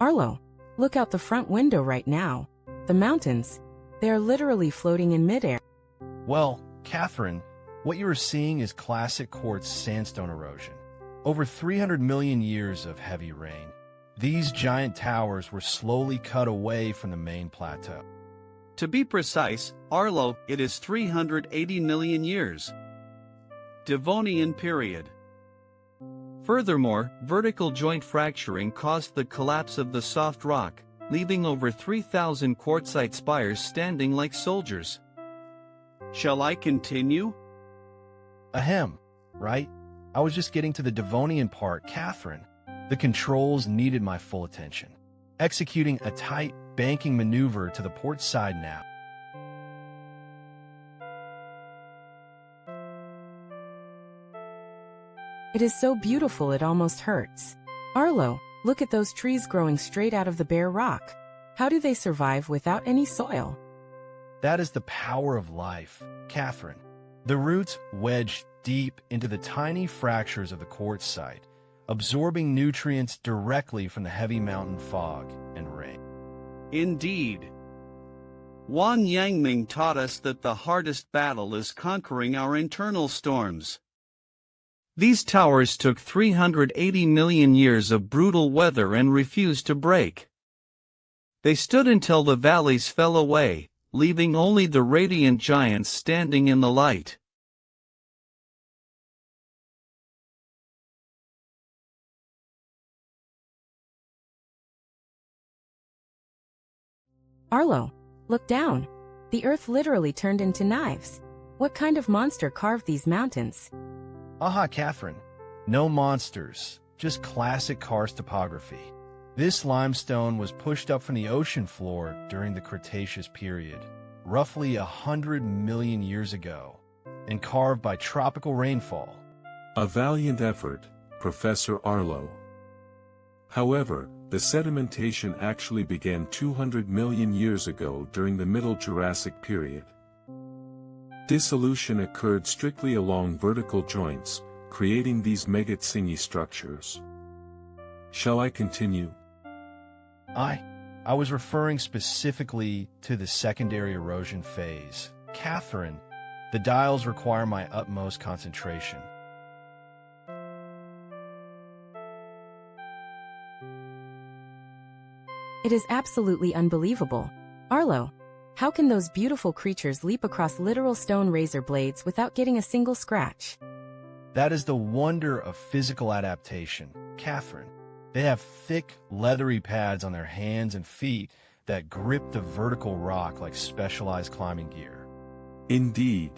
Arlo, look out the front window right now. The mountains, they are literally floating in midair. Well, Cathrine, what you are seeing is classic quartz sandstone erosion. Over 300 million years of heavy rain. These giant towers were slowly cut away from the main plateau. To be precise, Arlo, it is 380 million years. Devonian period. Furthermore, vertical joint fracturing caused the collapse of the soft rock, leaving over 3,000 quartzite spires standing like soldiers. Shall I continue? Ahem, right? I was just getting to the Devonian part, Cathrine. The controls needed my full attention. Executing a tight banking maneuver to the port side now. It is so beautiful it almost hurts. Arlo, look at those trees growing straight out of the bare rock. How do they survive without any soil? That is the power of life, Cathrine. The roots wedge deep into the tiny fractures of the quartzite, absorbing nutrients directly from the heavy mountain fog and rain. Indeed. Wan Yangming taught us that the hardest battle is conquering our internal storms. These towers took 380 million years of brutal weather and refused to break. They stood until the valleys fell away, leaving only the radiant giants standing in the light. Arlo, look down. The earth literally turned into knives. What kind of monster carved these mountains? Aha, Cathrine. No monsters, just classic karst topography. This limestone was pushed up from the ocean floor during the Cretaceous period, roughly 100 million years ago, and carved by tropical rainfall. A valiant effort, Professor Arlo. However, the sedimentation actually began 200 million years ago during the Middle Jurassic period. Dissolution occurred strictly along vertical joints, creating these megatsingy structures. Shall I continue? I was referring specifically to the secondary erosion phase. Cathrine, the dials require my utmost concentration. It is absolutely unbelievable. Arlo, how can those beautiful creatures leap across literal stone razor blades without getting a single scratch? That is the wonder of physical adaptation, Cathrine. They have thick, leathery pads on their hands and feet that grip the vertical rock like specialized climbing gear. Indeed.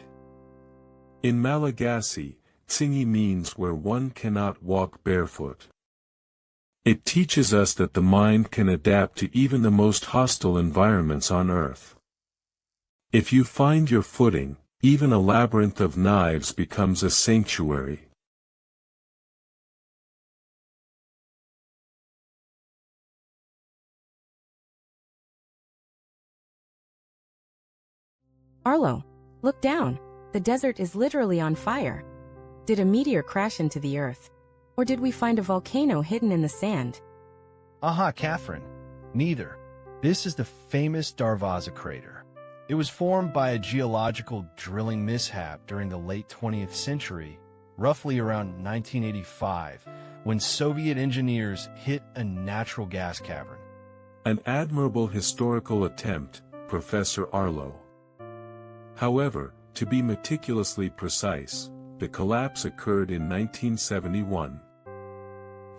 In Malagasy, tsingy means where one cannot walk barefoot. It teaches us that the mind can adapt to even the most hostile environments on Earth. If you find your footing, even a labyrinth of knives becomes a sanctuary. Arlo, look down. The desert is literally on fire. Did a meteor crash into the earth? Or did we find a volcano hidden in the sand? Aha, Cathrine. Neither. This is the famous Darvaza crater. It was formed by a geological drilling mishap during the late 20th century, roughly around 1985, when Soviet engineers hit a natural gas cavern. An admirable historical attempt, Professor Arlo. However, to be meticulously precise, the collapse occurred in 1971.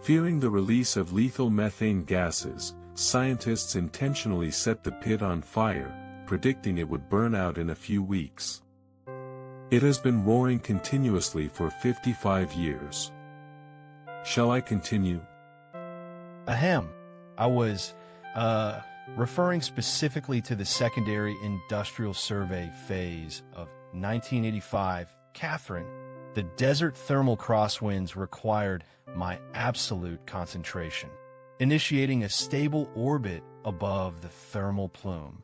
Fearing the release of lethal methane gases, scientists intentionally set the pit on fire, predicting it would burn out in a few weeks. It has been roaring continuously for 55 years. Shall I continue? Ahem. I was, referring specifically to the secondary industrial survey phase of 1985. Cathrine, the desert thermal crosswinds required my absolute concentration, initiating a stable orbit above the thermal plume.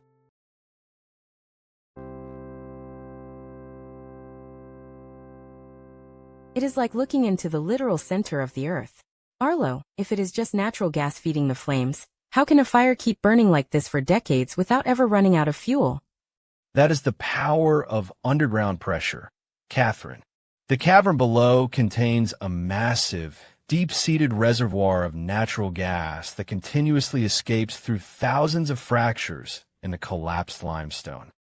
It is like looking into the literal center of the earth. Arlo, if it is just natural gas feeding the flames, How can a fire keep burning like this for decades without ever running out of fuel? That is the power of underground pressure. Cathrine. The cavern below contains a massive, deep-seated reservoir of natural gas that continuously escapes through thousands of fractures in the collapsed limestone.